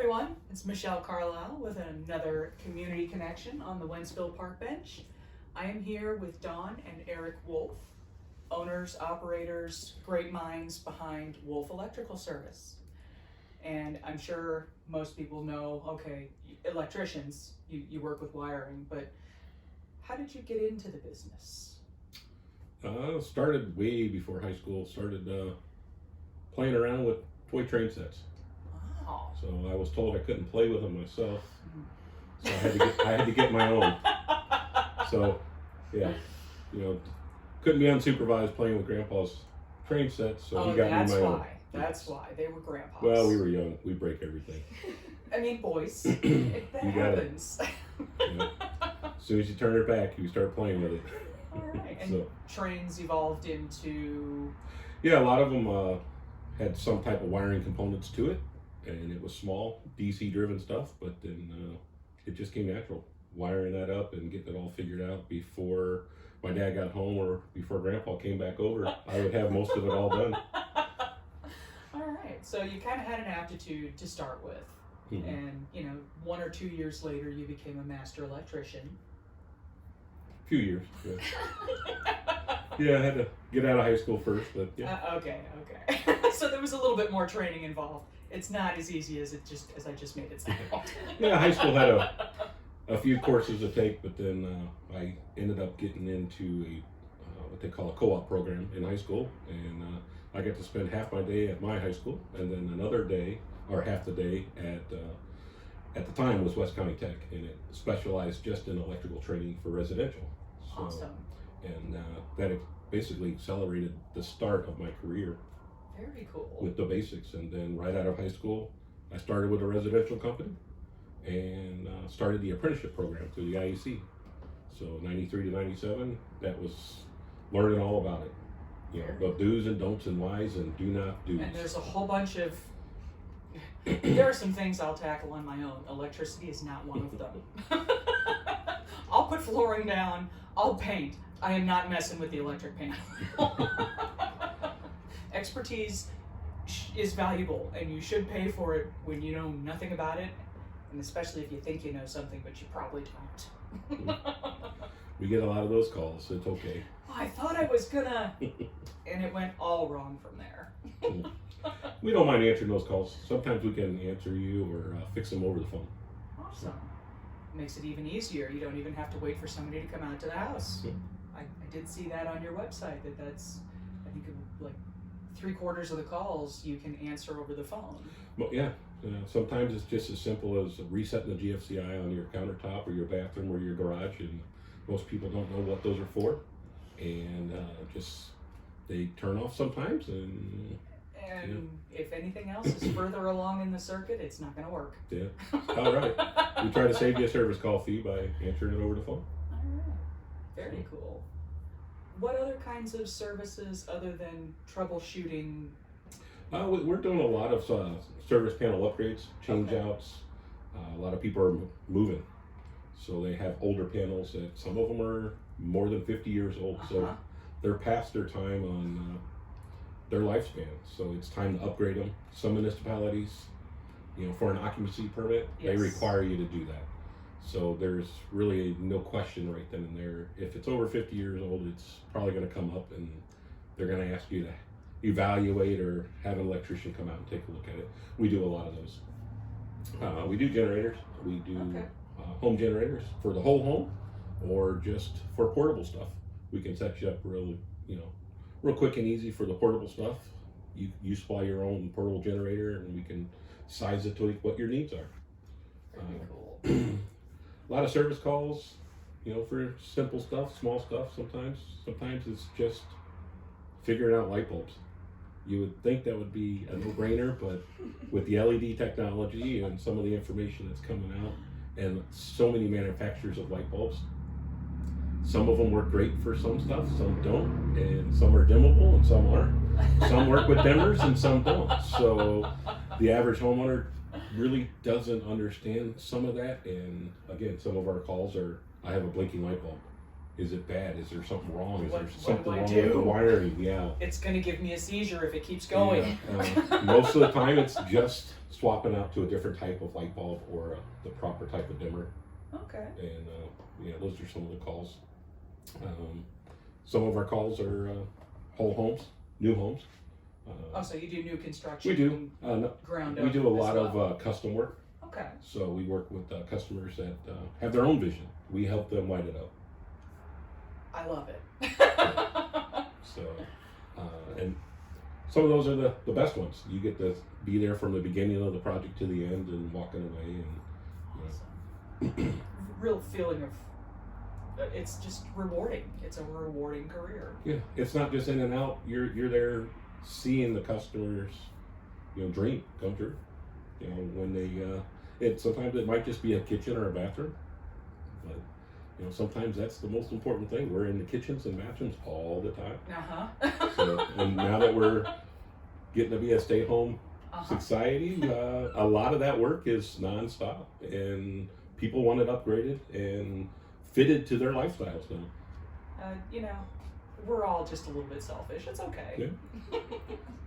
everyone, it's Michelle Carlisle with another community connection on the Wentzville Park Bench. I am here with Don and Eric Wolf, owners, operators, great minds behind Wolf Electrical Service. And I'm sure most people know, okay, electricians, you work with wiring, but how did you get into the business? Started way before high school. Started playing around with toy train sets. Wow. So I was told I couldn't play with them myself, so I had to get my own. So yeah, couldn't be unsupervised playing with Grandpa's train sets. So he got me my own. That's why they were grandpas. Well, we were young. We break everything. I mean, boys, that happens. Yeah. As soon as you turn it back, you start playing with it. All right. And trains evolved into? Yeah, a lot of them had some type of wiring components to it, and it was small, DC driven stuff, but then it just came natural. Wiring that up and getting it all figured out before my dad got home or before Grandpa came back over, I would have most of it all done. All right, so you kind of had an aptitude to start with, and 1 or 2 years later you became a master electrician. A few years, yeah. Yeah, I had to get out of high school first, but yeah. Okay. So there was a little bit more training involved. It's not as easy as I just made it sound. Yeah, high school had a few courses to take, but then I ended up getting into what they call a co-op program in high school, and I got to spend half my day at my high school, and then another day, or half the day at the time was West County Tech, and it specialized just in electrical training for residential. So, awesome. And that basically accelerated the start of my career. Very cool. With the basics, and then right out of high school, I started with a residential company and started the apprenticeship program through the IEC. So 93 to 97, that was learning all about it. The do's and don'ts and whys and do not do's. And there's a whole bunch of, there are some things I'll tackle on my own. Electricity is not one of them. I'll put flooring down, I'll paint. I am not messing with the electric panel. Expertise is valuable, and you should pay for it when you know nothing about it, and especially if you think you know something, but you probably don't. We get a lot of those calls. It's okay. I thought I was gonna, and it went all wrong from there. We don't mind answering those calls. Sometimes we can answer you or fix them over the phone. Awesome. Makes it even easier. You don't even have to wait for somebody to come out to the house. I did see that on your website, that's, I think, like 3/4 of the calls you can answer over the phone. Well, yeah. Sometimes it's just as simple as resetting the GFCI on your countertop or your bathroom or your garage, and most people don't know what those are for, and they turn off sometimes, and if anything else is further along in the circuit, it's not going to work. Yeah. All right. We try to save you a service call fee by answering it over the phone. All right. Very cool. What other kinds of services other than troubleshooting? We're doing a lot of service panel upgrades, change outs. A lot of people are moving, so they have older panels that some of them are more than 50 years old, so they're past their time on their lifespan. So it's time to upgrade them. Some municipalities, for an occupancy permit, they require you to do that. So there's really no question right then and there. If it's over 50 years old, it's probably going to come up, and they're going to ask you to evaluate or have an electrician come out and take a look at it. We do a lot of those. We do generators. We do home generators for the whole home, or just for portable stuff. We can set you up real quick and easy for the portable stuff. You supply your own portable generator, and we can size it to what your needs are. Very cool. A lot of service calls, for simple stuff, small stuff. Sometimes it's just figuring out light bulbs. You would think that would be a no-brainer, but with the LED technology and some of the information that's coming out, and so many manufacturers of light bulbs, some of them work great for some stuff, some don't, and some are dimmable and some aren't. Some work with dimmers and some don't. So the average homeowner really doesn't understand some of that, and again, some of our calls are, I have a blinking light bulb. Is it bad? Is there something wrong? Is What- there what something do I wrong do? with the wiring? Yeah. It's gonna give me a seizure if it keeps going. Yeah, most of the time, it's just swapping out to a different type of light bulb or the proper type of dimmer. Okay. And yeah, those are some of the calls. Some of our calls are whole homes, new homes. Oh, so you do new construction? We do. No, Ground up. we do a as lot well. of custom work. Okay. So we work with customers that have their own vision. We help them light it up. I love it. So, and some of those are the best ones. You get to be there from the beginning of the project to the end and walking away. And Awesome. Real feeling of. It's just rewarding. It's a rewarding career. yeah, it's not just in and out. You're there seeing the customers, dream come true. When they sometimes it might just be a kitchen or a bathroom, but sometimes that's the most important thing. We're in the kitchens and bathrooms all the time. So, and now that we're getting to be a stay-home society, a lot of that work is nonstop, and people want it upgraded and fitted to their lifestyles now. We're all just a little bit selfish. It's okay. Yeah.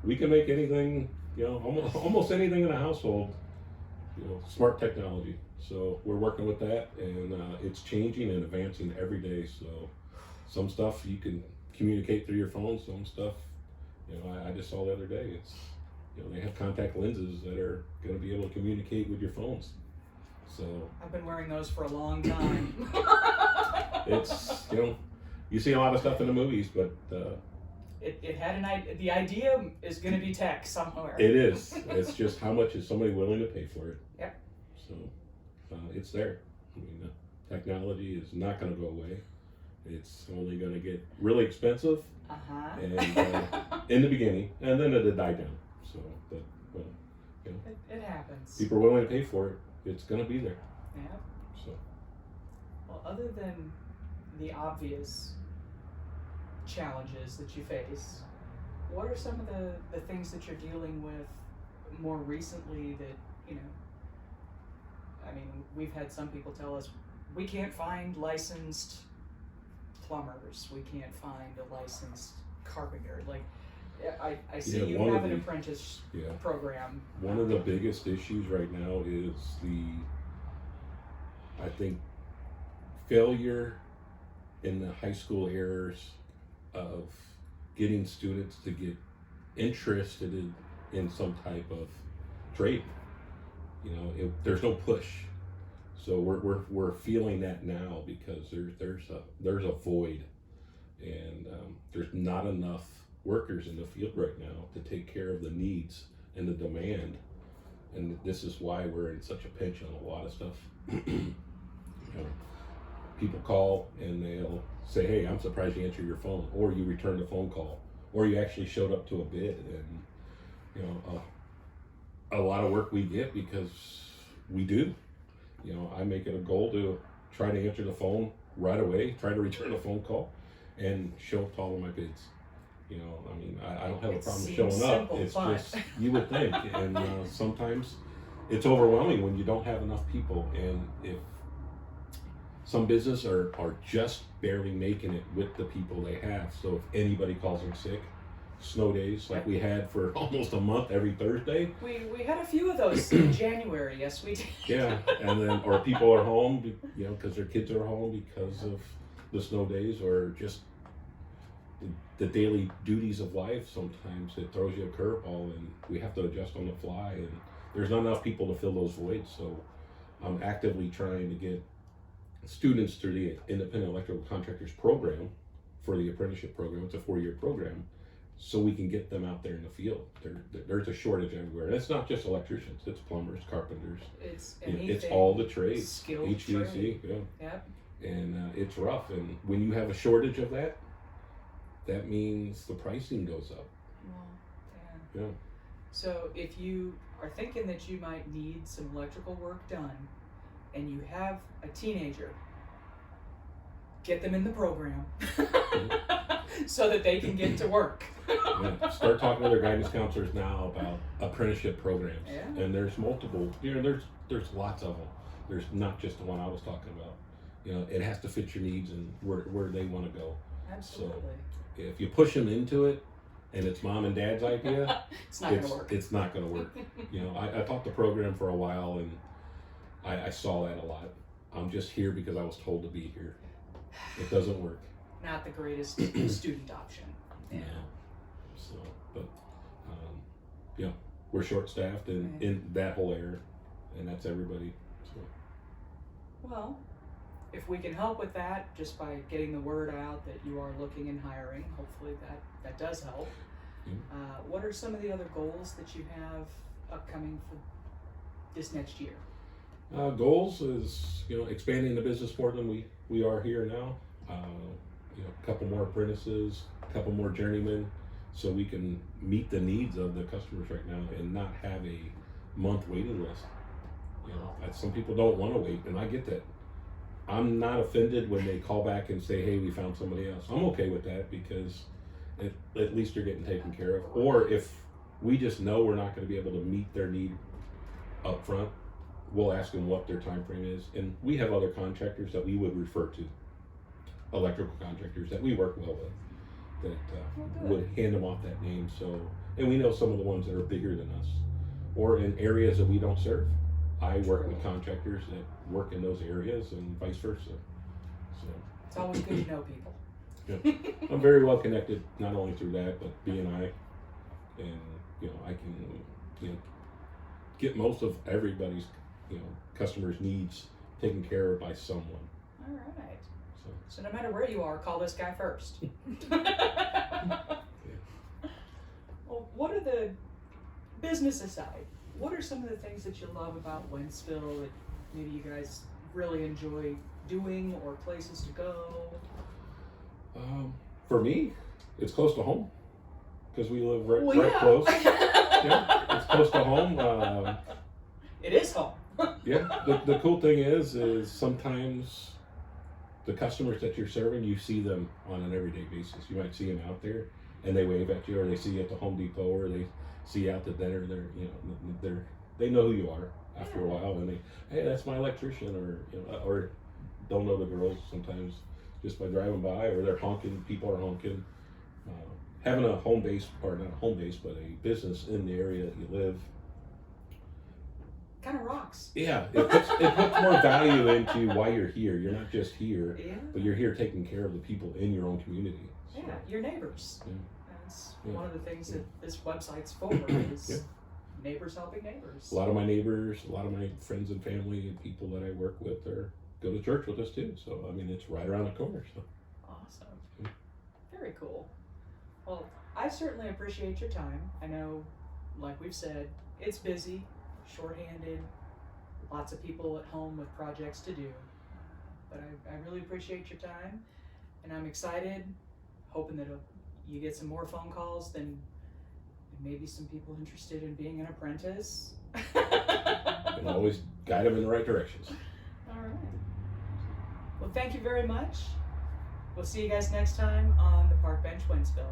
We can make anything, almost anything in a household, smart technology. So we're working with that, and it's changing and advancing every day. So some stuff you can communicate through your phone. Some stuff, I just saw the other day. It's, they have contact lenses that are going to be able to communicate with your phones. So I've been wearing those for a long time. it's, you see a lot of stuff in the movies, but it had the idea is going to be tech somewhere. it is. It's just how much is somebody willing to pay for it. Yep. So it's there. I mean, technology is not going to go away. It's only going to get really expensive, and in the beginning, and then it'll die down. So, but it happens. people are willing to pay for it. It's going to be there. Yeah. So Well, other than the obvious challenges that you face, what are some of the things that you're dealing with more recently that, I mean, we've had some people tell us, we can't find licensed plumbers, we can't find a licensed carpenter. Like, I see you one have of an the- apprentice yeah. program. One of the biggest issues right now is I think, failure in the high school errors of getting students to get interested in some type of trade. There's no push. So we're feeling that now because there's a void, and there's not enough workers in the field right now to take care of the needs and the demand, and this is why we're in such a pinch on a lot of stuff. People call and they'll say, "Hey, I'm surprised you answered your phone," or you returned a phone call, or you actually showed up to a bid, and a lot of work we get because we do. I make it a goal to try to answer the phone right away, try to return a phone call, and show up to all of my bids. I mean, I don't have a problem seems showing up. simple, It's but- just, you would think, and sometimes it's overwhelming when you don't have enough people, and if some business are just barely making it with the people they have. So if anybody calls in sick, snow days like we had for almost a month every Thursday. We had a few of those in January. Yes, we did. Yeah, and then or people are home, because their kids are home because of the snow days, or just the daily duties of life. Sometimes it throws you a curveball, and we have to adjust on the fly. And there's not enough people to fill those voids. So I'm actively trying to get students through the Independent Electrical Contractors program for the apprenticeship program. It's a 4-year program, so we can get them out there in the field. There's a shortage everywhere. And it's not just electricians, it's plumbers, carpenters. It's It's all the trades, skilled HVAC, trade. yeah. Yep. And it's rough. And when you have a shortage of that means the pricing goes up. Well, Yeah. So if you are thinking that you might need some electrical work done, and you have a teenager, get them in the program so that they can get to work. Yeah. Start talking to their guidance counselors now about apprenticeship programs. Yeah. And there's multiple, there's lots of them. There's not just the one I was talking about. You know, it has to fit your needs and where they want to go. Absolutely. If you push them into it, and it's mom and dad's idea, It's not gonna work. It's not going to work. You know, I taught the program for a while, and I saw that a lot. I'm just here because I was told to be here. It doesn't work. Not the greatest student option. Yeah. So, but yeah, we're short-staffed in that whole area, and that's everybody. So. Well, if we can help with that just by getting the word out that you are looking and hiring, hopefully that does help. What are some of the other goals that you have upcoming for this next year? Goals is, you know, expanding the business more than we are here now. You know, a couple more apprentices, a couple more journeymen, so we can meet the needs of the customers right now and not have a month waiting list. You know, some people don't want to wait, and I get that. I'm not offended when they call back and say, hey, we found somebody else. I'm okay with that because at least you're getting taken care of. Or if we just know we're not going to be able to meet their need up front, we'll ask them what their time frame is. And we have other contractors that we would refer to, electrical contractors that we work well with, that would hand them off that name. So, and we know some of the ones that are bigger than us or in areas that we don't serve. I work with contractors that work in those areas and vice versa. So It's always good to know people. yeah. I'm very well connected, not only through that, but BNI, and you know, I can, you know, get most of everybody's, you know, customers' needs taken care of by someone. All right. So no matter where you are, call this guy first. Well, what are the business aside? What are some of the things that you love about Wentzville that maybe you guys really enjoy doing or places to go? For me, it's close to home because we live right yeah. close. Yeah, it's close to home. It is home. Yeah, the cool thing is sometimes the customers that you're serving, you see them on an everyday basis. You might see them out there and they wave at you, or they see you at the Home Depot, or they see you out the dinner. They know who you are after a while, and hey, that's my electrician, or or don't know the girls sometimes just by driving by, or they're honking. People are honking. Having a home base, or not a home base, but a business in the area that you live, kind of rocks. Yeah, it puts more value into why you're here. You're not just here, but you're here taking care of the people in your own community. So. Yeah, your neighbors. Yeah. That's one of the things that this website's for, is neighbors helping neighbors. A lot of my neighbors, a lot of my friends and family and people that I work with go to church with us too. So, I mean, it's right around the corner. So. Awesome. Very cool. Well, I certainly appreciate your time. I know, like we've said, it's busy, shorthanded, lots of people at home with projects to do. But I really appreciate your time, and I'm excited, hoping that you get some more phone calls than maybe some people interested in being an apprentice. And always guide them in the right directions. All right. Well, thank you very much. We'll see you guys next time on the Park Bench Wentzville.